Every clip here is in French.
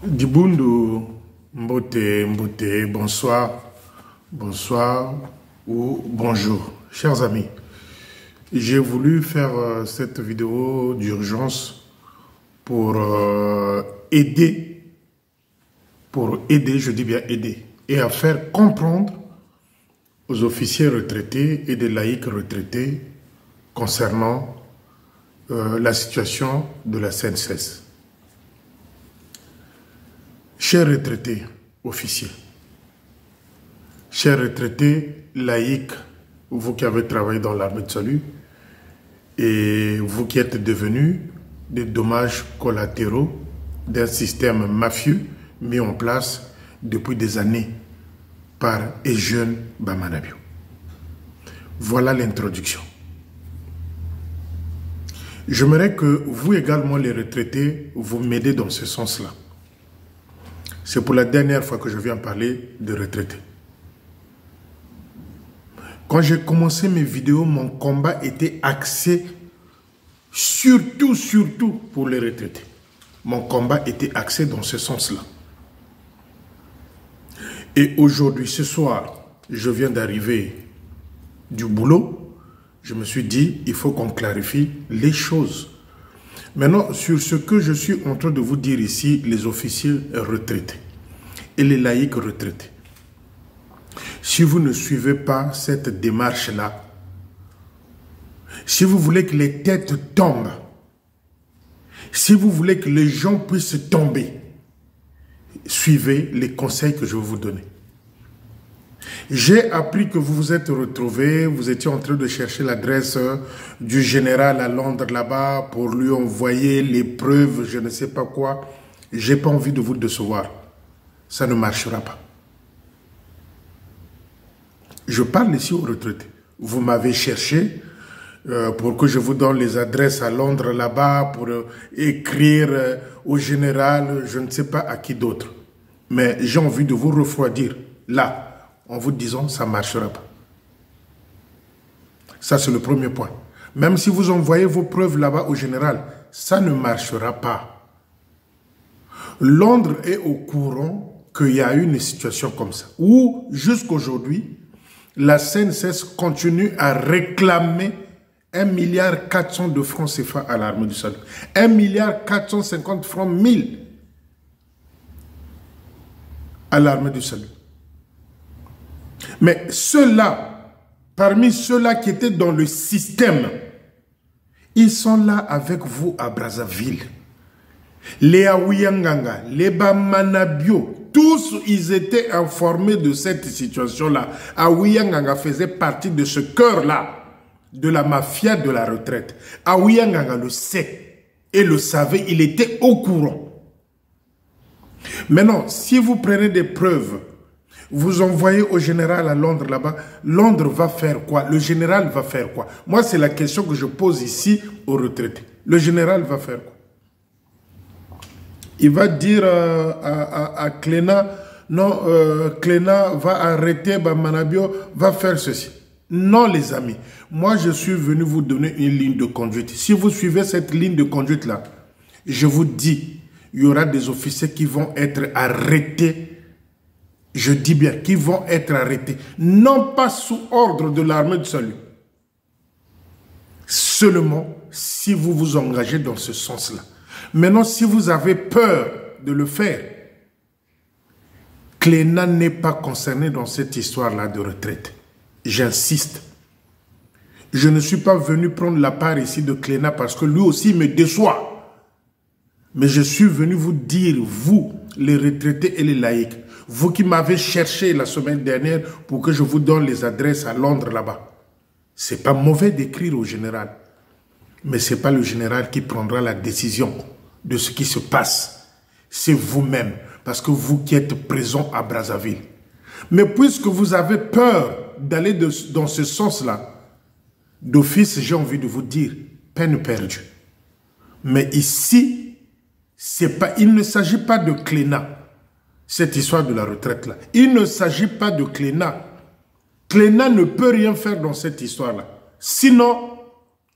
Dibundu, Mbote, Mbote, bonsoir, bonsoir ou bonjour. Chers amis, j'ai voulu faire cette vidéo d'urgence pour aider, je dis bien aider, et à faire comprendre aux officiers retraités et des laïcs retraités concernant la situation de la CNSS. Chers retraités, officiers, chers retraités, laïcs, vous qui avez travaillé dans l'armée de salut et vous qui êtes devenus des dommages collatéraux d'un système mafieux mis en place depuis des années par Ejeune Bamanabio. Voilà l'introduction. J'aimerais que vous également, les retraités, vous m'aidez dans ce sens-là. C'est pour la dernière fois que je viens parler de retraités. Quand j'ai commencé mes vidéos, mon combat était axé surtout pour les retraités. Mon combat était axé dans ce sens-là. Et aujourd'hui, ce soir, je viens d'arriver du boulot. Je me suis dit, il faut qu'on clarifie les choses. Maintenant, sur ce que je suis en train de vous dire ici, les officiers retraités et les laïcs retraités. Si vous ne suivez pas cette démarche-là, si vous voulez que les têtes tombent, si vous voulez que les gens puissent tomber, suivez les conseils que je vais vous donner. J'ai appris que vous vous êtes retrouvés, vous étiez en train de chercher l'adresse du général à Londres là-bas pour lui envoyer les preuves, je ne sais pas quoi. Je n'ai pas envie de vous décevoir. Ça ne marchera pas. Je parle ici aux retraités. Vous m'avez cherché pour que je vous donne les adresses à Londres là-bas pour écrire au général, je ne sais pas à qui d'autre. Mais j'ai envie de vous refroidir là, en vous disant ça ne marchera pas. Ça, c'est le premier point. Même si vous envoyez vos preuves là-bas au général, ça ne marchera pas. Londres est au courant qu'il y a eu une situation comme ça, où jusqu'aujourd'hui, la CNSS continue à réclamer 1,4 milliard de francs CFA à l'armée du salut. 1,450 milliard francs 1000 à l'armée du salut. Mais ceux-là, parmi ceux-là qui étaient dans le système, ils sont là avec vous à Brazzaville. Les Awiyanganga, les Bamanabio, tous ils étaient informés de cette situation-là. Awiyanganga faisait partie de ce cœur-là, de la mafia de la retraite. Awiyanganga le sait et le savait, il était au courant. Maintenant, si vous prenez des preuves, vous envoyez au général à Londres là-bas, Londres va faire quoi? Le général va faire quoi? Moi, c'est la question que je pose ici aux retraités. Le général va faire quoi? Il va dire à Cléna, non, Cléna va arrêter Bamanabio, va faire ceci. Non, les amis, moi je suis venu vous donner une ligne de conduite. Si vous suivez cette ligne de conduite-là, je vous dis, il y aura des officiers qui vont être arrêtés. Je dis bien, qui vont être arrêtés. Non pas sous ordre de l'armée du salut. Seulement si vous vous engagez dans ce sens-là. Maintenant, si vous avez peur de le faire, Cléna n'est pas concerné dans cette histoire-là de retraite. J'insiste. Je ne suis pas venu prendre la part ici de Cléna parce que lui aussi me déçoit. Mais je suis venu vous dire, vous, les retraités et les laïcs, vous qui m'avez cherché la semaine dernière pour que je vous donne les adresses à Londres là-bas. C'est pas mauvais d'écrire au général. Mais ce n'est pas le général qui prendra la décision de ce qui se passe. C'est vous-même, parce que vous qui êtes présents à Brazzaville. Mais puisque vous avez peur d'aller dans ce sens-là, d'office, j'ai envie de vous dire, peine perdue. Mais ici, il ne s'agit pas de Cléna, cette histoire de la retraite-là. Il ne s'agit pas de Cléna. Cléna ne peut rien faire dans cette histoire-là. Sinon,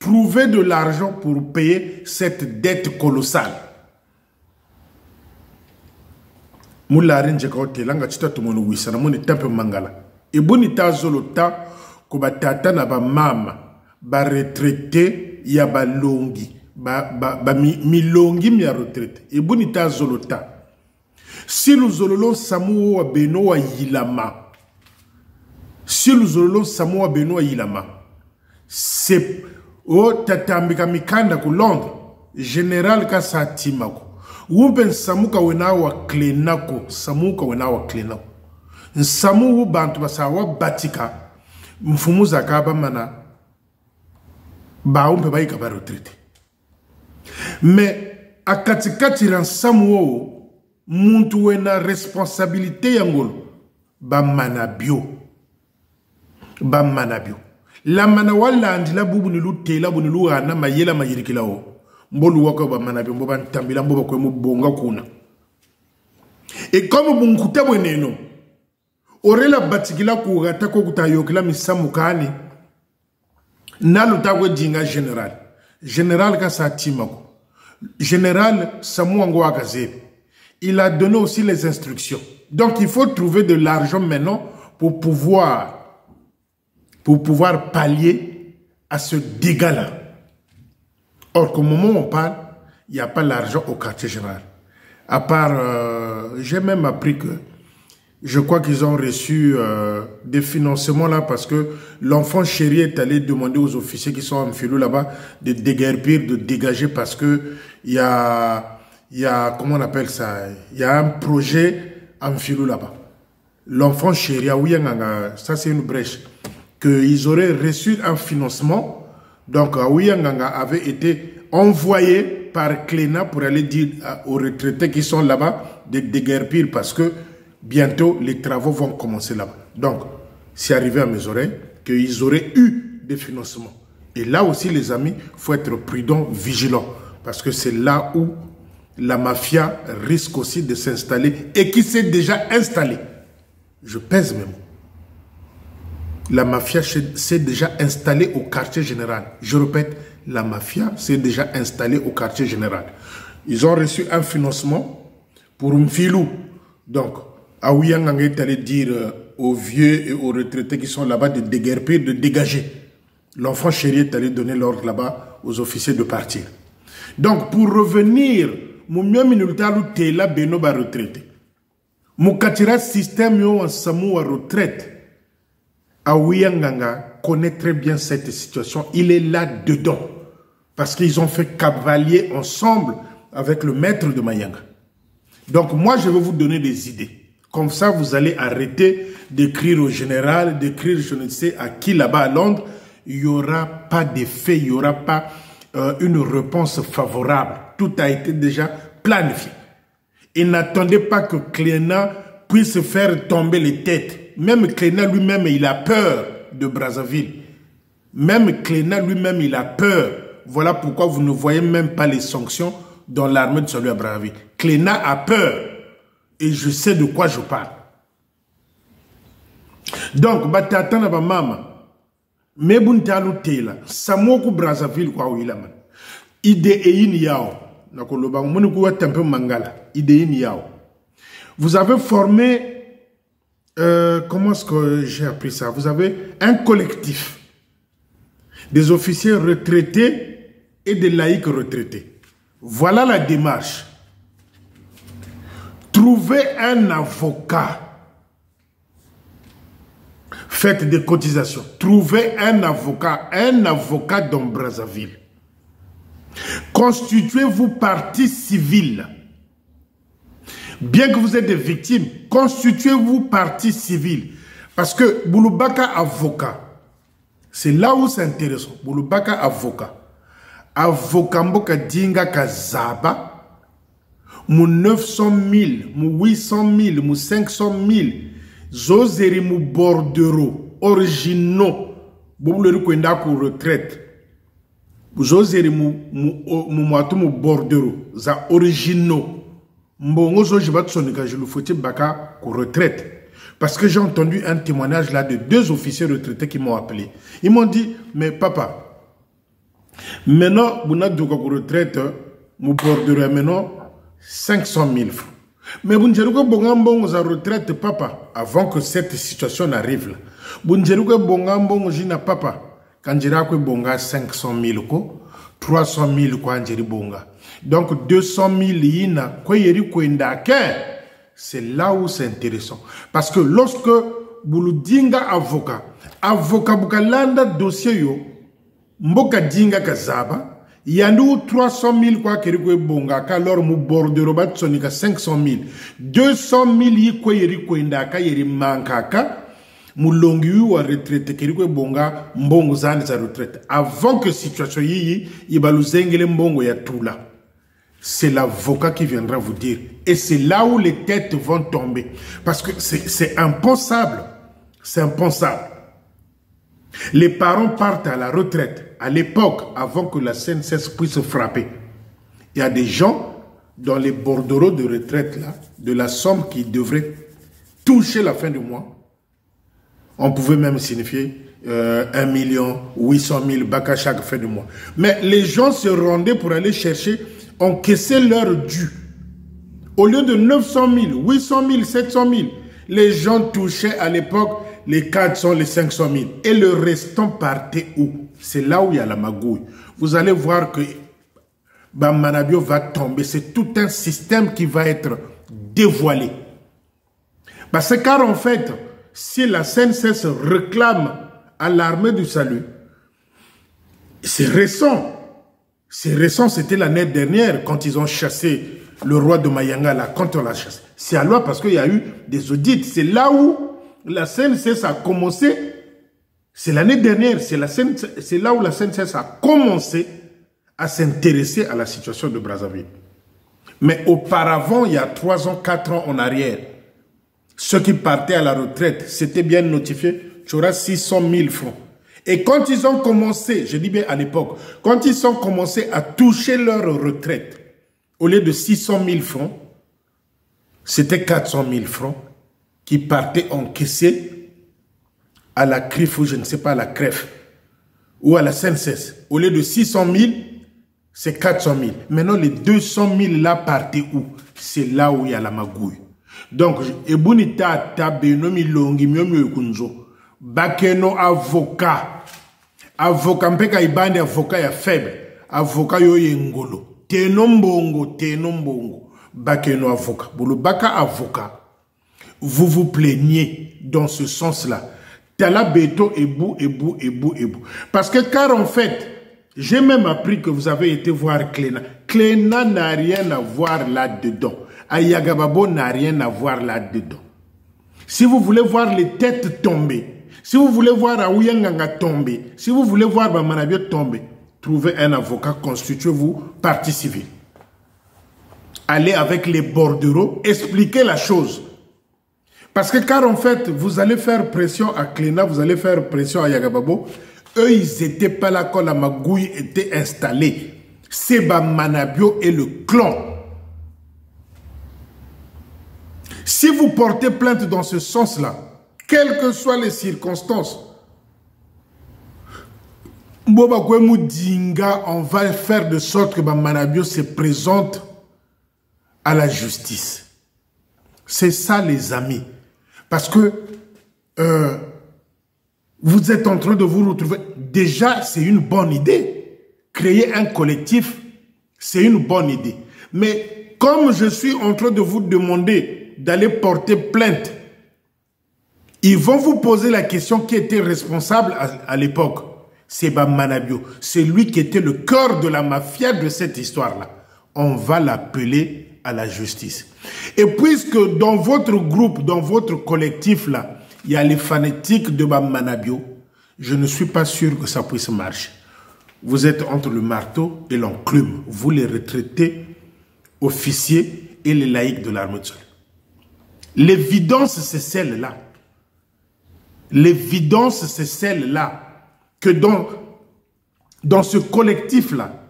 trouver de l'argent pour payer cette dette colossale. Moula rinje kaote langa chita tumono wisa na moni tempe mangala. Et boni ta zolota ko ba tata na ba mama ba retraité ya ba longi ba milongi mi ya retraité. Et boni ta zolota. Si nous zololon samu wa beno wa yilama. Si nous zololon samu wa beno wa yilama. C'est o tatambika mikanda ku Londres. Général ka sa timako. Wumpen samuka wena wa klenako. Samuka wena wa klenako. Nsamu bantu basawa batika. Mfumuza kaba mana. Ba umpe baika ba retraité. Mais akatikati ran samu muntu wena responsabilité yangolo. Ba manabio. Ba manabio. La mana wala andila bubu nilu tela bu nilu ana mayela mayirikila o. Mbolu wako ba manabio mboba ntambila mboba kwe mbonga kuna. Et comme bunkuta bweneno. Orela batikila kuugata ko kutayokila misamukani. Nalu tawe jinga général. Général ka sa timako. Général Samu Ango Akazebe. Il a donné aussi les instructions. Donc il faut trouver de l'argent maintenant pour pouvoir pallier à ce dégât-là. Or, qu'au moment où on parle, il n'y a pas l'argent au quartier général. À part, j'ai même appris que je crois qu'ils ont reçu des financements là parce que l'enfant chéri est allé demander aux officiers qui sont en filou là-bas de déguerpir, de dégager parce que il y a, comment on appelle ça, il y a un projet en filou là-bas. L'enfant chéri, ça c'est une brèche. Qu'ils auraient reçu un financement. Donc, Aouyanganga avait été envoyé par Cléna pour aller dire aux retraités qui sont là-bas de déguerpir parce que bientôt les travaux vont commencer là-bas. Donc, c'est arrivé à mes oreilles qu'ils auraient eu des financements. Et là aussi, les amis, il faut être prudent, vigilant. Parce que c'est là où la mafia risque aussi de s'installer et qui s'est déjà installée. Je pèse mes mots. La mafia s'est déjà installée au quartier général. Je répète, la mafia s'est déjà installée au quartier général. Ils ont reçu un financement pour un filou. Donc, Aouyang est allé dire aux vieux et aux retraités qui sont là-bas de déguerpir, de dégager. L'enfant chéri est allé donner l'ordre là-bas aux officiers de partir. Donc, pour revenir, mon minutalu tela beno ba retraité. Mon katira système yo en samu à retraite. Aouyanganga connaît très bien cette situation. Il est là-dedans. Parce qu'ils ont fait cavalier ensemble avec le maître de Mayanga. Donc moi, je vais vous donner des idées. Comme ça, vous allez arrêter d'écrire au général, d'écrire je ne sais à qui là-bas à Londres. Il n'y aura pas d'effet, il n'y aura pas une réponse favorable. Tout a été déjà planifié. Et n'attendez pas que Cléna puisse faire tomber les têtes. Même Cléna lui-même, il a peur de Brazzaville. Même Cléna lui-même, il a peur. Voilà pourquoi vous ne voyez même pas les sanctions dans l'armée de Salut à Brazzaville. Cléna a peur. Et je sais de quoi je parle. Donc, batata na ba mama. Mebuntalu tela. Samoku Brazzaville kwa wilaman. Ide eyin yao. Nakoloba moniku wa tempe mangala. Ide eyin yao. Vous avez formé comment est-ce que j'ai appris ça? Vous avez un collectif des officiers retraités et des laïcs retraités. Voilà la démarche. Trouvez un avocat. Faites des cotisations. Trouvez un avocat dans Brazzaville. Constituez-vous partie civile. Bien que vous êtes des victimes, constituez-vous partie civile. Parce que Bouloubaka avocat, c'est là où c'est intéressant. Bouloubaka avocat. Avocat mboka dinga kazaba. Mou 900 000, mou 800 000, mou 500 000. Zozeri mou bordereau. Originaux. Boulou kwenda ku retraite. Zozeri mou bordereau. Za originaux. Je le foutais baka pour retraite. Parce que j'ai entendu un témoignage là de 2 officiers retraités qui m'ont appelé. Ils m'ont dit, mais papa, maintenant, vous n'avez pas de retraite, vous borderez maintenant 500 000 francs. Mais Bunjeruko Bongambong sa retraite, papa, avant que cette situation n'arrive là. Bunjeruko Bongambong jina papa, quand Jirakwe Bonga 500 000 ko, 300 000 ko Anjeri Bonga. Donc 200 000 yina, quoi yeri kwenda ke. C'est là où c'est intéressant. Parce que lorsque Bouloudinga avocat, avocat Boukalanda dossier yo, Mboka Dinga Kazaba, Yandu 300 000 quoi kerikwe bonga, alors mou bordereau bat sonika 500 000, 200 000 yi kwe yeri kwendaka yeri mankaka, mou longi ou à retraite kerikwe bonga, mbongo zane sa retraite. Avant que situation yi, yibalou zengele mbongo ya tout là. C'est l'avocat qui viendra vous dire. Et c'est là où les têtes vont tomber. Parce que c'est impensable. C'est impensable. Les parents partent à la retraite. À l'époque, avant que la CNSS puisse frapper. Il y a des gens dans les bordereaux de retraite, là, de la somme qui devrait toucher la fin du mois. On pouvait même signifier 1 800 000 bacs à chaque fin du mois. Mais les gens se rendaient pour aller chercher, encaisser leur dû. Au lieu de 900 000, 800 000, 700 000, les gens touchaient à l'époque les 400, les 500 000. Et le restant partait où? C'est là où il y a la magouille. Vous allez voir que Bammanabio va tomber. C'est tout un système qui va être dévoilé. Parce que car en fait, si la CNSS réclame à l'armée du salut, c'est récent. C'est récent, c'était l'année dernière quand ils ont chassé le roi de Mayanga, là, quand on l'a chassé. C'est à loi parce qu'il y a eu des audits. C'est là où la CNSS a commencé. C'est l'année dernière. C'est là où la CNSS a commencé à s'intéresser à la situation de Brazzaville. Mais auparavant, il y a 3 ans, 4 ans en arrière, ceux qui partaient à la retraite, c'était bien notifié, tu auras 600 000 francs. Et quand ils ont commencé, je dis bien à l'époque, quand ils ont commencé à toucher leur retraite, au lieu de 600 000 francs, c'était 400 000 francs qui partaient encaissés à la CRIF ou je ne sais pas, à la CREF ou à la CNSS. Au lieu de 600 000, c'est 400 000. Maintenant, les 200 000 là partaient où? C'est là où il y a la magouille. Donc, Ebunita Tabenomi Longi Miomi Kunzo. Bakeno avocat. Avocat mpeka ibande avocat ya faible. Avocat yo yengolo. Tenombongo. Bakeno avocat. Boulou baka avocat. Vous vous plaignez dans ce sens-là. Tala beto ebou. Parce que car en fait, j'ai même appris que vous avez été voir Klena. Klena n'a rien à voir là-dedans. Ayagababo n'a rien à voir là-dedans. Si vous voulez voir les têtes tomber, si vous voulez voir Aouyanganga tomber, si vous voulez voir Bammanabio tomber, trouvez un avocat, constituez-vous partie civile. Allez avec les bordereaux, expliquez la chose. Parce que car en fait, vous allez faire pression à Klena, vous allez faire pression à Yagababo. Eux, ils n'étaient pas là quand la magouille était installée. C'est Bammanabio et le clan. Si vous portez plainte dans ce sens-là, quelles que soient les circonstances, on va faire de sorte que Bammanabio se présente à la justice. C'est ça, les amis. Parce que vous êtes en train de vous retrouver. Déjà, c'est une bonne idée. Créer un collectif, c'est une bonne idée. Mais comme je suis en train de vous demander d'aller porter plainte, ils vont vous poser la question qui était responsable à l'époque. C'est Bammanabio. C'est lui qui était le cœur de la mafia de cette histoire-là. On va l'appeler à la justice. Et puisque dans votre groupe, dans votre collectif-là, il y a les fanatiques de Bammanabio, je ne suis pas sûr que ça puisse marcher. Vous êtes entre le marteau et l'enclume. Vous les retraités, officiers et les laïcs de l'armée de salut. L'évidence, c'est celle-là. L'évidence, c'est celle-là. Que dans ce collectif-là,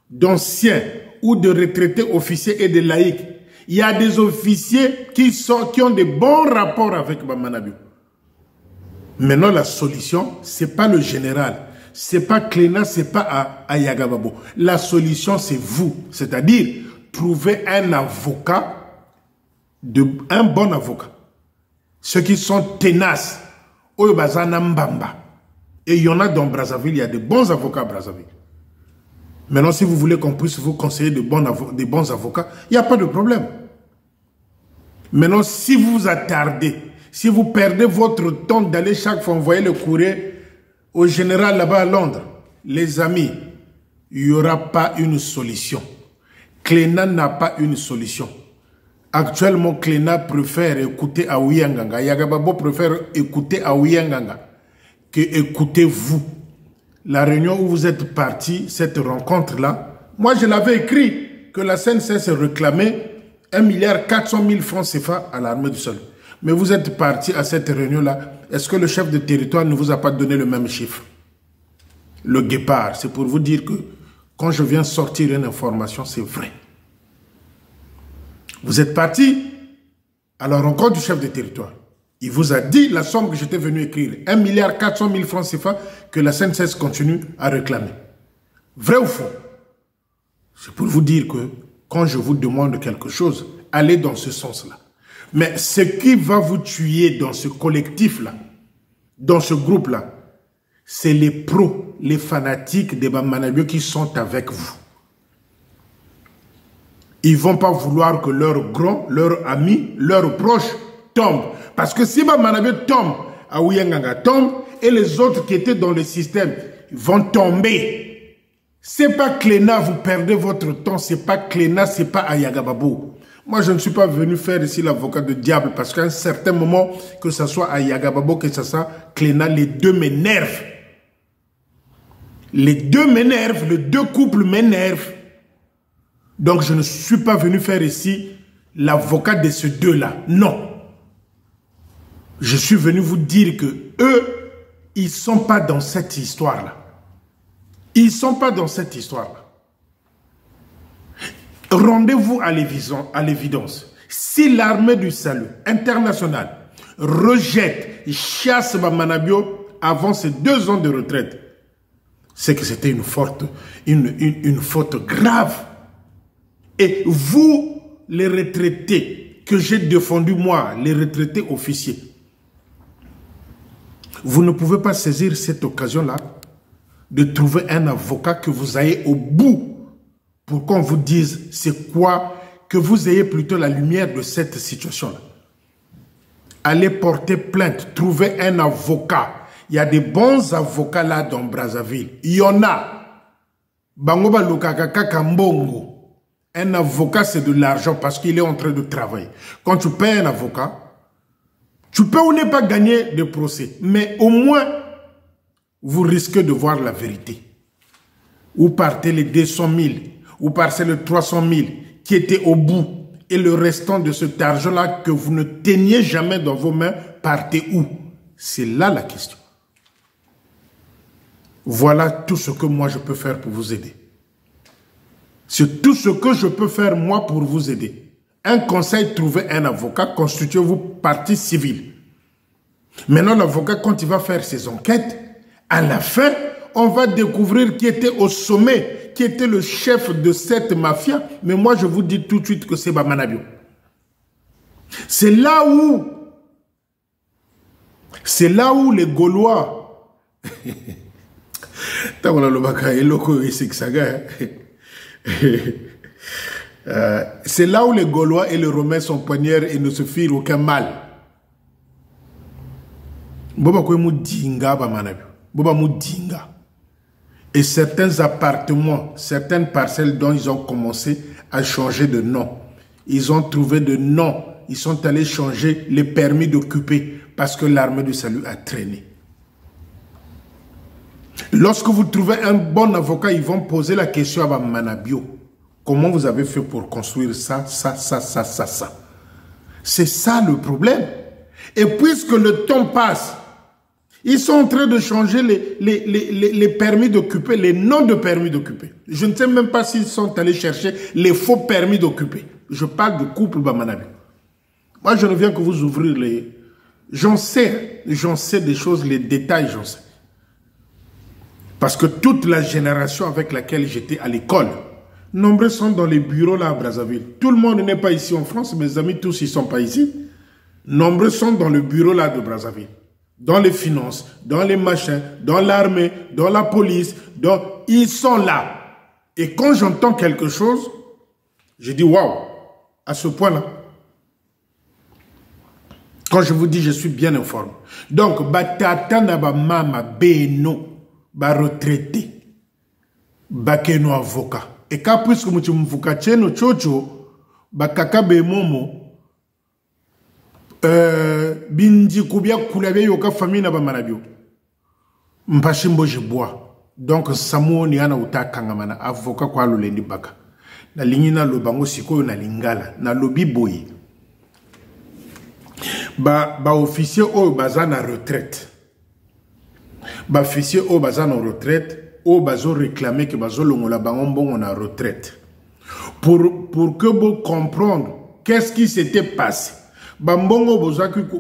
d'anciens ou de retraités officiers et de laïcs, il y a des officiers qui ont des bons rapports avec Bammanabio. Maintenant, la solution, ce n'est pas le général, ce n'est pas Klena, ce n'est pas Ayagababo. La solution, c'est vous. C'est-à-dire, trouver un avocat un bon avocat. Ceux qui sont ténaces, et il y en a dans Brazzaville, il y a de bons avocats à Brazzaville. Maintenant, si vous voulez qu'on puisse vous conseiller de bons avocats, il n'y a pas de problème. Maintenant, si vous vous attardez, si vous perdez votre temps d'aller chaque fois envoyer le courrier au général là-bas à Londres, les amis, il n'y aura pas une solution. Klena n'a pas une solution. Actuellement, Klena préfère écouter Aouyanganga. Yagababo préfère écouter Aouyanganga que écouter vous. La réunion où vous êtes partis, cette rencontre-là, moi je l'avais écrit que la CNCS réclamait 1,4 milliard francs CFA à l'armée du sol. Mais vous êtes partis à cette réunion-là. Est-ce que le chef de territoire ne vous a pas donné le même chiffre? Le guépard, c'est pour vous dire que quand je viens sortir une information, c'est vrai. Vous êtes partis à la rencontre du chef de territoire. Il vous a dit la somme que j'étais venu écrire, 1,4 milliard francs CFA, que la CNCS continue à réclamer. Vrai ou faux? C'est pour vous dire que quand je vous demande quelque chose, allez dans ce sens-là. Mais ce qui va vous tuer dans ce collectif-là, dans ce groupe-là, c'est les pros, les fanatiques des Bamanabio qui sont avec vous. Ils ne vont pas vouloir que leurs grands, leurs amis, leurs proches tombent. Parce que si Bamanabio tombe, Aouyanganga tombe, et les autres qui étaient dans le système vont tomber. C'est pas Klena, vous perdez votre temps, c'est pas Klena, c'est pas Ayagababo. Moi, je ne suis pas venu faire ici l'avocat de diable parce qu'à un certain moment, que ce soit Ayagababo, que ce soit Klena, les deux m'énervent. Les deux m'énervent, les deux couples m'énervent. Donc, je ne suis pas venu faire ici l'avocat de ces deux-là. Non. Je suis venu vous dire que eux, ils ne sont pas dans cette histoire-là. Ils ne sont pas dans cette histoire-là. Rendez-vous à l'évidence. Si l'armée du salut internationale rejette, chasse Bamanabio avant ses 2 ans de retraite, c'est que c'était une faute grave. Et vous, les retraités, que j'ai défendu moi, les retraités officiers, vous ne pouvez pas saisir cette occasion-là de trouver un avocat que vous ayez au bout pour qu'on vous dise c'est quoi, que vous ayez plutôt la lumière de cette situation-là. Allez porter plainte, trouvez un avocat. Il y a des bons avocats là dans Brazzaville. Il y en a. Bangoba Lukakaka Kambongo. Un avocat, c'est de l'argent parce qu'il est en train de travailler. Quand tu payes un avocat, tu peux ou ne pas gagner de procès, mais au moins, vous risquez de voir la vérité. Ou partez les 200 000, ou partez les 300 000 qui étaient au bout, et le restant de cet argent-là que vous ne teniez jamais dans vos mains, partez où? C'est là la question. Voilà tout ce que moi je peux faire pour vous aider. C'est tout ce que je peux faire moi pour vous aider. Un conseil, trouvez un avocat, constituez-vous partie civile. Maintenant, l'avocat, quand il va faire ses enquêtes, à la fin, on va découvrir qui était au sommet, qui était le chef de cette mafia. Mais moi, je vous dis tout de suite que c'est Bamanabio. C'est là où les Gaulois... c'est là où les Gaulois et les Romains sont poignards et ne se firent aucun mal. Et certains appartements, certaines parcelles dont ils ont commencé à changer de nom. Ils ont trouvé de nom. Ils sont allés changer les permis d'occuper parce que l'armée du salut a traîné. Lorsque vous trouvez un bon avocat, ils vont poser la question à Bamanabio. Comment vous avez fait pour construire ça, ça, ça, ça, ça, ça? C'est ça le problème. Et puisque le temps passe, ils sont en train de changer les permis d'occuper, les noms de permis d'occuper. Je ne sais même pas s'ils sont allés chercher les faux permis d'occuper. Je parle de couple Bamanabio. Moi, je ne viens que vous ouvrir les... J'en sais des choses, les détails, j'en sais. Parce que toute la génération avec laquelle j'étais à l'école, Nombreux sont dans les bureaux là à Brazzaville. Tout le monde n'est pas ici en France, mes amis tous ils sont pas ici. Nombreux sont dans le bureau là de Brazzaville. Dans les finances, dans les machins, dans l'armée, dans la police, ils sont là. Et quand j'entends quelque chose, je dis waouh, à ce point-là. Quand je vous dis, je suis bien informé. Donc, batata na ba mama beno, ba retraité, ba keno avocat. Et quand puisque mutu mvuka cheno chocho, ba kaka be momo, bindi kubia kulabe yoka famille na ba manabio. Mpashimbo je bois. Donc, samuo ni ana uta kangamana, avocat kwa lulendi baka. Na lingina lobango sikoyo na lingala, na lobi boye. Ba officier au baza na retraite. Ba officier au baza na retraite, au bazo réclamer que bazo longola bangon bon na retraite. Pour que vous comprendre qu'est-ce qui s'était passé. Ba mbongo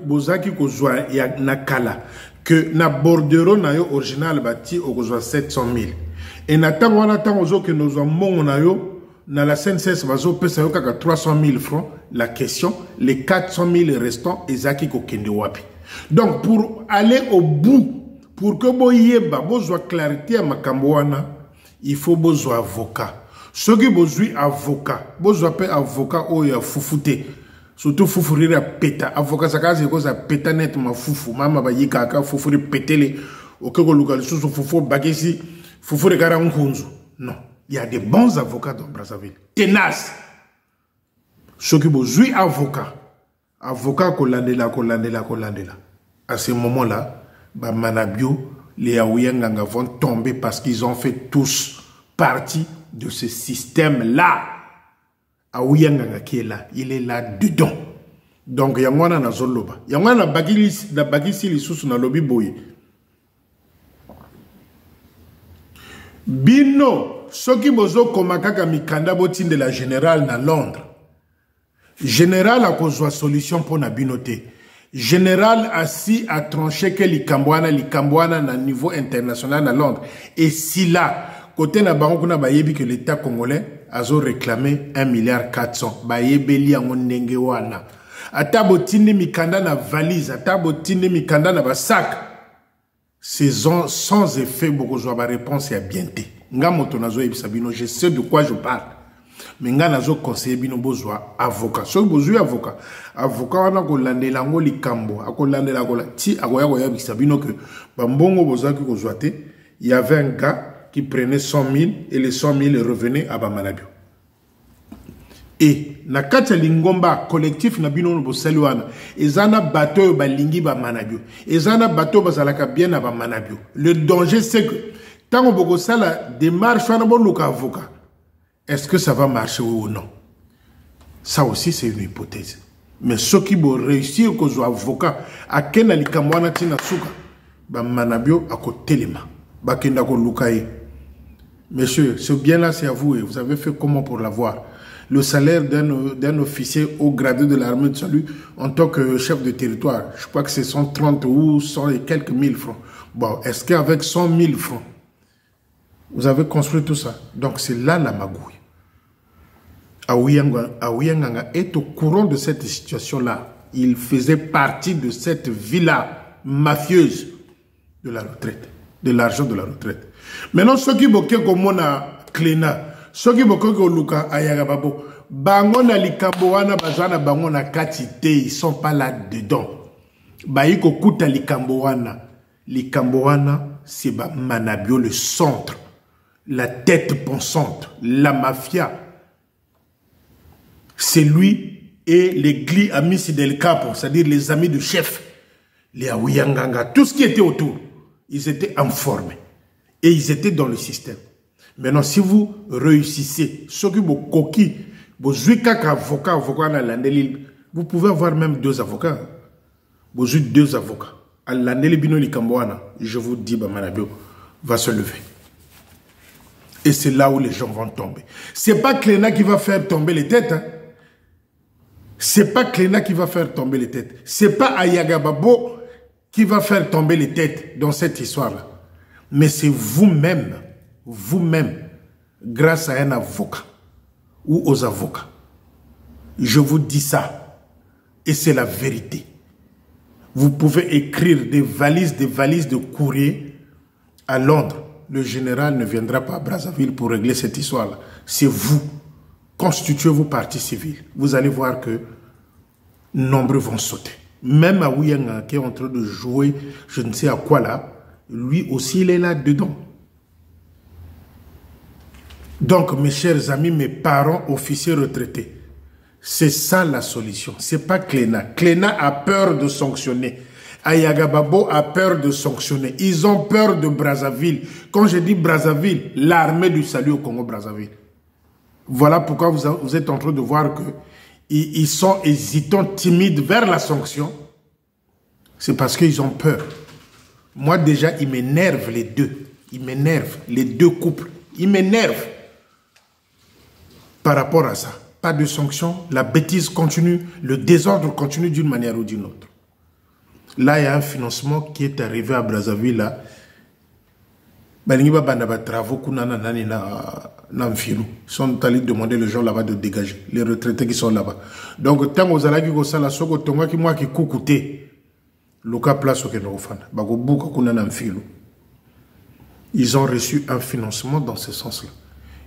bozaki kozwa ya nakala que na bordereau na yo original bati okozwa 700 000. Et na tango wana tango zo que nous mbongo na yo dans la CNCS, bazo pesa yo kaka 300 000 francs. La question, les 400 000 restants, ezaki ko kende wapi. Donc, pour aller au bout, pour que vous ayez clarté à Makambouana, il faut besoin avocat. Ceux qui besoin avocat, besoin avocat ou ya foufouté. Surtout foufourir à péta. Avocat, ça casse cause à péta net ma foufou. Mama ba yika ka foufourir pétele. Au que local sous foufou bagesi, foufourir gara nkunzu. Non. Il y a des bons avocats dans Brazzaville. Tenace. Ceux qui besoin avocat. Avocat kolandela. À ce moment-là, bah Manabio, les Aouyanganga vont tomber parce qu'ils ont fait tous partie de ce système-là. Aouyanganga qui est là, il est là dedans. Donc, il y a un na zoloba. Il y a un bagisi li sous na lobby boye. Bino. Ce qui bozo komakaka mikanda botin de la générale na Londres. Général a kozwa solution pour na binote. Général assis a tranché que likambwana na niveau international na Londres. Et si là, côté na bango kuna bayebi que l'État congolais a réclamé 1,4 milliard. Bayebeli yango ndenge wana. Ata botindi mikanda na valise, ata botindi mikanda na basak. Saison sans effet, beaucoup de réponse à bienté. Je sais de quoi je parle. Mais nga nazo conseiller bino bozwa avocat. So bozwa avocat. Avocat wana ko landela ngo likambo, ako landela ko ti akoya ko yabisa bino que bambongo bozaki ko zoate, il y avait un gars qui prenait 100 000 et les 100 000 revenaient à Bamanabio. Et na kati lingomba collectif na bino no bosali wana ezana bateau balingi ba manabio ezana bateau bazalaka bien na ba manabio. Le danger c'est que tant boko sala démarche wana boluka avocat, est-ce que ça va marcher ou non? Ça aussi c'est une hypothèse. Mais ceux qui vont réussir que zo avocat a kena likambo wana tina suka ba manabio akotelema ba kenda ko lukaye. Monsieur, ce bien là c'est à vous et vous avez fait comment pour l'avoir? Le salaire d'un officier haut gradé de l'armée de salut en tant que chef de territoire. Je crois que c'est 130 ou 100 et quelques mille francs. Bon, est-ce qu'avec 100 000 francs, vous avez construit tout ça? Donc c'est là la magouille. Aouyanganga est au courant de cette situation-là. Il faisait partie de cette villa mafieuse de la retraite, de l'argent de la retraite. Maintenant, ceux qui boquent comme on a Cléna, ceux qui boko luka ayagababo bango na likambo wana bazana bango na katite, ils sont pas là dedans. Baiko kuta likambo wana c'est ba Manabio le centre, la tête pensante, la mafia. C'est lui et les gli amis del capo, c'est-à-dire les amis du chef, les Aouyanganga, tout ce qui était autour, ils étaient informés et ils étaient dans le système. Maintenant, si vous réussissez, ceux qui vous coquillent, vous jouez qu'un avocat, vous pouvez avoir même 2 avocats. Vous jouez 2 avocats. À l'année bino likambouana, je vous dis, Manabio va se lever. Et c'est là où les gens vont tomber. C'est pas Cléna qui va faire tomber les têtes. Hein. C'est pas Cléna qui va faire tomber les têtes. C'est pas Ayagababo qui va faire tomber les têtes dans cette histoire-là. Mais c'est vous-même, grâce à un avocat, ou aux avocats. Je vous dis ça, et c'est la vérité. Vous pouvez écrire des valises de courrier à Londres. Le général ne viendra pas à Brazzaville pour régler cette histoire-là. C'est vous. Constituez-vous partie civile. Vous allez voir que nombreux vont sauter. Même Aouyanga qui est en train de jouer, je ne sais à quoi là, lui aussi il est là-dedans. Donc mes chers amis, mes parents officiers retraités, c'est ça la solution. C'est pas Cléna. Cléna a peur de sanctionner. Ayagababo a peur de sanctionner. Ils ont peur de Brazzaville. Quand je dis Brazzaville, l'armée du salut au Congo-Brazzaville. Voilà pourquoi vous êtes en train de voir que ils sont hésitants, timides vers la sanction. C'est parce qu'ils ont peur. Moi déjà, ils m'énervent les deux. Ils m'énervent, les deux couples. Ils m'énervent par rapport à ça. Pas de sanction, la bêtise continue, le désordre continue d'une manière ou d'une autre. Là, il y a un financement qui est arrivé à Brazzaville. Là. Ils sont allés demander les gens là-bas de dégager, les retraités qui sont là-bas. Donc, tant aux alagi ko sala soko tonga ki moi qui koukoute, loka place au Kenofana, bago buka kuna na mfilo. Ils ont reçu un financement dans ce sens-là.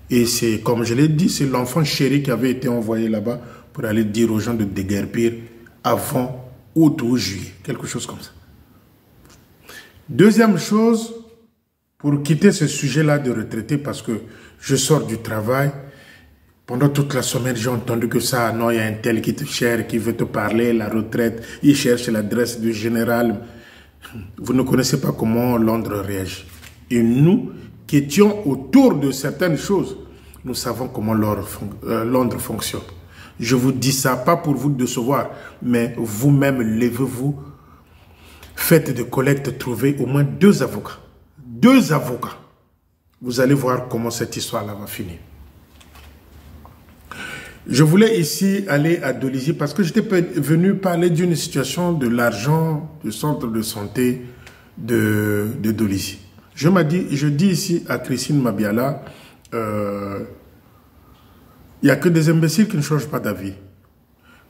Et c'est, comme je l'ai dit, c'est l'enfant chéri qui avait été envoyé là-bas pour aller dire aux gens de déguerpir avant août ou juillet, quelque chose comme ça. Deuxième chose, pour quitter ce sujet-là de retraité, parce que je sors du travail, pendant toute la semaine, j'ai entendu que ça, non, il y a un tel qui te cherche, qui veut te parler, la retraite, il cherche l'adresse du général. Vous ne connaissez pas comment Londres réagit. Et nous, qui étions autour de certaines choses, nous savons comment Londres fonctionne. Je vous dis ça, pas pour vous décevoir, mais vous-même, levez-vous, faites des collectes, trouvez au moins 2 avocats. 2 avocats. Vous allez voir comment cette histoire-là va finir. Je voulais ici aller à Dolisie parce que j'étais venu parler d'une situation de l'argent du centre de santé de Dolisie. Je dis ici à Christine Mabiala, il n'y a que des imbéciles qui ne changent pas d'avis.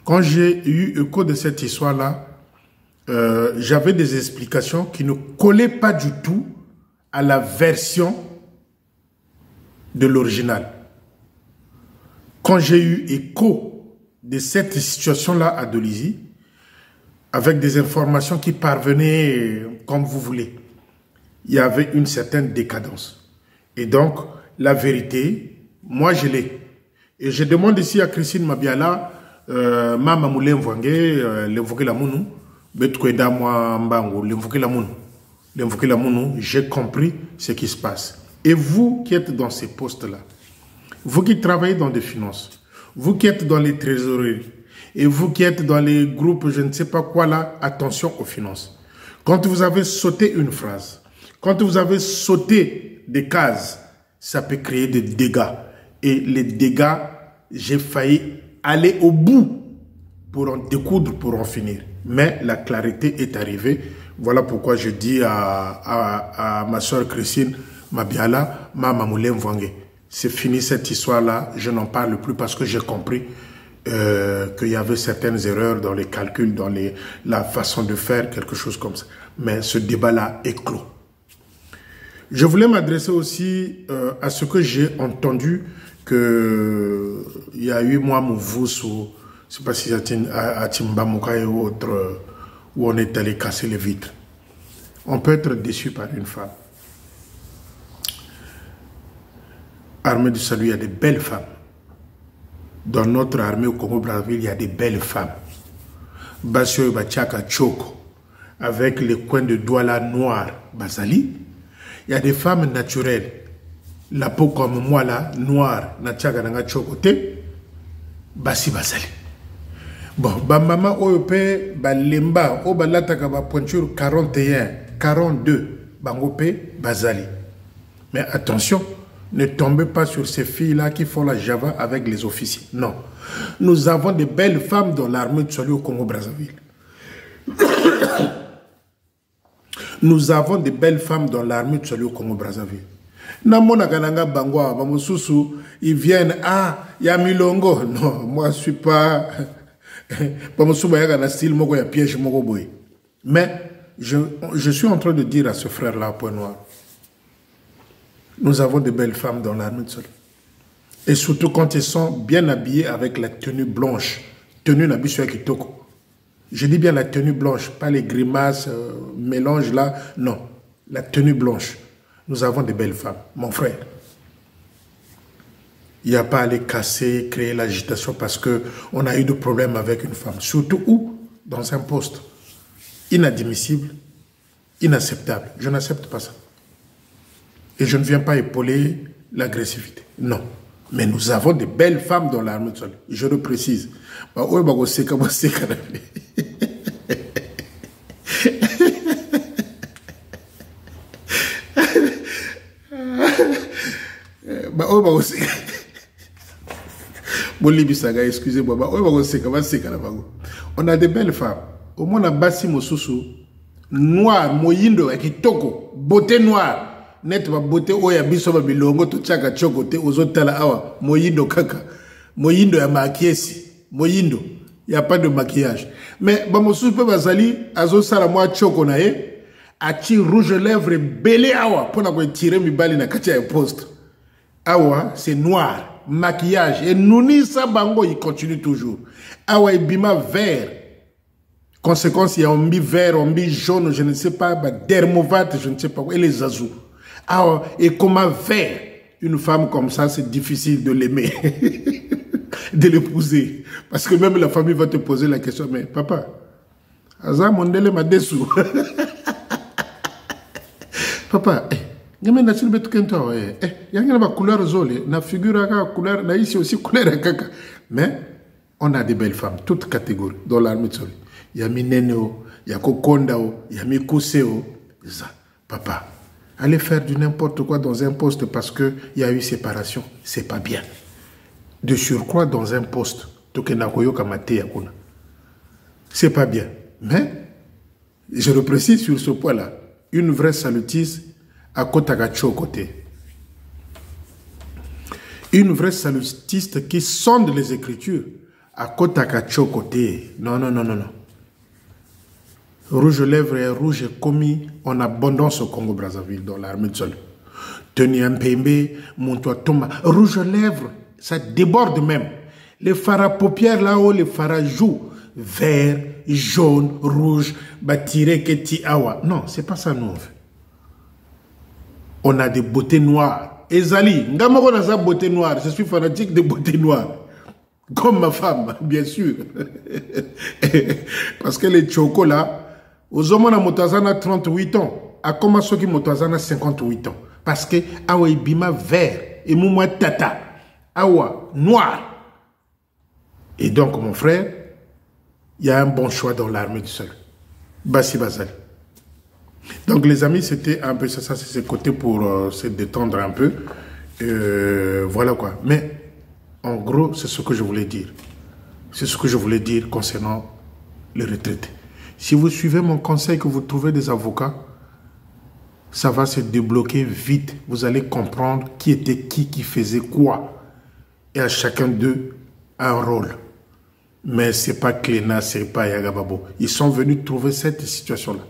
Quand j'ai eu écho de cette histoire-là, j'avais des explications qui ne collaient pas du tout à la version de l'original. Quand j'ai eu écho de cette situation-là à Dolisie, avec des informations qui parvenaient comme vous voulez, il y avait une certaine décadence. Et donc, la vérité, moi je l'ai. Et je demande ici à Christine Mabiala, Mama Moulin Mvwange, l'invoquer la mounou, Betkweda moi Mbango, l'invoquer la mounou. L'invoquer la mounou, j'ai compris ce qui se passe. Et vous qui êtes dans ces postes-là, vous qui travaillez dans des finances, vous qui êtes dans les trésoreries, et vous qui êtes dans les groupes, je ne sais pas quoi là, attention aux finances. Quand vous avez sauté une phrase, quand vous avez sauté des cases, ça peut créer des dégâts. Et les dégâts, j'ai failli aller au bout pour en découdre, pour en finir. Mais la clarité est arrivée. Voilà pourquoi je dis à ma soeur Christine Mabiala, Mama Moulin Mvwange, c'est fini cette histoire-là, je n'en parle plus parce que j'ai compris qu'il y avait certaines erreurs dans les calculs, dans la façon de faire, quelque chose comme ça. Mais ce débat-là est clos. Je voulais m'adresser aussi à ce que j'ai entendu que il y a eu moi Mouvous ou je ne sais pas si c'est à Timbamuka et autres où on est allé casser les vitres. On peut être déçu par une femme. Armée du salut, il y a des belles femmes. Dans notre armée au Congo-Brazzaville, il y a des belles femmes. Bassio Bachaka Choko, avec les coins de doigts là noirs, Bazali. Il y a des femmes naturelles. La peau comme moi là, noire, Nachaka Nanga Chokote, Bassi Bazali. Bon, Bamama Oyope, Balemba, Obalataka pointure 41, 42, Bangope, Bazali. Mais attention, ne tombez pas sur ces filles-là qui font la Java avec les officiers. Non. Nous avons de belles femmes dans l'armée de salut au Congo-Brazzaville. Nous avons de belles femmes dans l'armée de salut au Congo-Brazzaville. Namona kananga bangwa, bamosusu, ils viennent, ah, ya milongo. Non, moi je suis pas, bamosusu bayaga na style moko ya piège moko boy. Mais, je suis en train de dire à ce frère-là, point noir, nous avons de belles femmes dans l'armée de sol. Et surtout quand ils sont bien habillés avec la tenue blanche. Tenue n'habille kitoko. Je dis bien la tenue blanche, pas les grimaces, mélange là. Non, la tenue blanche. Nous avons de belles femmes, mon frère. Il n'y a pas à les casser, créer l'agitation parce qu'on a eu des problèmes avec une femme. Surtout où? Dans un poste. Inadmissible, inacceptable. Je n'accepte pas ça. Et je ne viens pas épauler l'agressivité. Non. Mais nous avons de belles femmes dans l'armée de sol. Je le précise. Excusez-moi. On a de belles femmes. Au moins, on a Bassi Mosusu, noir, moyindo, kitoko, beauté noire. Net ba beauté oya biso ba bilongo to chaka choko te ozotala awa moyindo kaka. Moyindo ya makiesi, moyindo. Il n'y a pas de maquillage. Mais ba mosusu pe bazali azo sala moi choko na ye, achi rouge lèvres belé awa pona ko tirer mibali na kati ya poste. Awa c'est noir, maquillage et nuni sa bango il continue toujours. Awa ibima vert. Conséquence, il y a un bi vert, un bi jaune, je ne sais pas, dermovate, je ne sais pas, et les azous. Alors, et comment faire une femme comme ça, c'est difficile de l'aimer, de l'épouser. Parce que même la famille va te poser la question, mais papa, Aza mondele m'a dessous. Papa, il y a une couleur zole, na figure couleur, na ici aussi couleur kaka. Mais on a des belles femmes, toutes catégories, dans l'armée de sol. Il y a Mineneo, il y a Kokondao, il y a Mikuseo. Papa, allez faire du n'importe quoi dans un poste parce qu'il y a eu séparation. C'est pas bien. De surcroît dans un poste. C'est pas bien. Mais, je le précise sur ce point-là, une vraie salutise à Kotagacho côté. Une vraie salutiste qui sonde les Écritures à Kotagacho côté. Non, non, non, non, non. Rouge lèvres et rouge commis en abondance au Congo-Brazzaville dans l'armée de sol. Tenu un PMB, Montois Thomas. Rouge lèvres, ça déborde même. Les fards paupières là-haut, les fards joues. Vert, jaune, rouge, batiré, keti, awa. Non, c'est pas ça nous on veut. On a des beautés noires. Ezali, ngamoko na sa beauté noire. Je suis fanatique de beauté noire. Comme ma femme, bien sûr. Parce que les chocolats, aux hommes na motazana 38 ans, à comment ceux qui motazana 58 ans. Parce que awa ibima vert et mouma tata, awa noir. Et donc mon frère, il y a un bon choix dans l'armée du sol. Bassi Bazali. Donc les amis, c'était un peu ça, c'est ce côté pour se détendre un peu. Voilà quoi. Mais en gros, c'est ce que je voulais dire. C'est ce que je voulais dire concernant les retraités. Si vous suivez mon conseil, que vous trouvez des avocats, ça va se débloquer vite. Vous allez comprendre qui était qui faisait quoi. Et à chacun d'eux, un rôle. Mais ce n'est pas Cléna, ce n'est pas Yagababo. Ils sont venus trouver cette situation-là.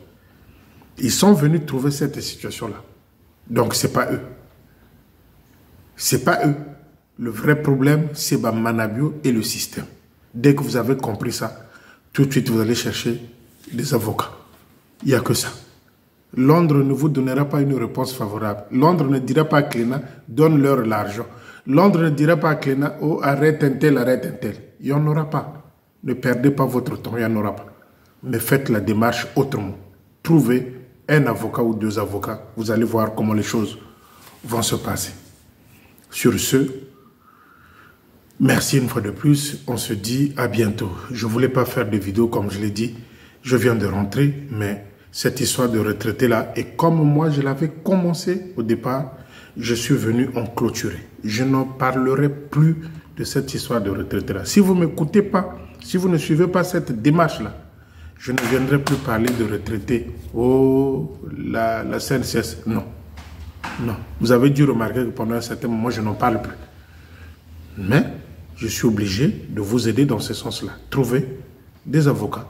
Ils sont venus trouver cette situation-là. Donc, ce n'est pas eux. Ce n'est pas eux. Le vrai problème, c'est Manabio et le système. Dès que vous avez compris ça, tout de suite, vous allez chercher des avocats. Il n'y a que ça. Londres ne vous donnera pas une réponse favorable. Londres ne dira pas à Cléna, donne-leur l'argent. Londres ne dira pas à Cléna, oh, arrête un tel, arrête un tel. Il n'y en aura pas. Ne perdez pas votre temps, il n'y en aura pas. Mais faites la démarche autrement. Trouvez un avocat ou deux avocats. Vous allez voir comment les choses vont se passer. Sur ce, merci une fois de plus. On se dit à bientôt. Je ne voulais pas faire de vidéo comme je l'ai dit. Je viens de rentrer, mais cette histoire de retraité là, et comme moi je l'avais commencé au départ, je suis venu en clôturer. Je n'en parlerai plus de cette histoire de retraité là. Si vous ne m'écoutez pas, si vous ne suivez pas cette démarche là, je ne viendrai plus parler de retraité. Oh, la CNCS, non. Non. Vous avez dû remarquer que pendant un certain moment, je n'en parle plus. Mais je suis obligé de vous aider dans ce sens-là. Trouvez des avocats.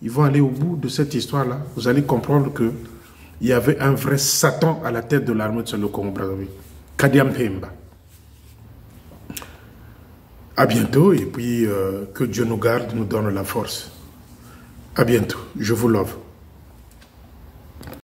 Ils vont aller au bout de cette histoire-là. Vous allez comprendre qu'il y avait un vrai Satan à la tête de l'armée de le Congo-Brazzaville. Kadiam Pemba. À bientôt et puis que Dieu nous garde, nous donne la force. À bientôt. Je vous love.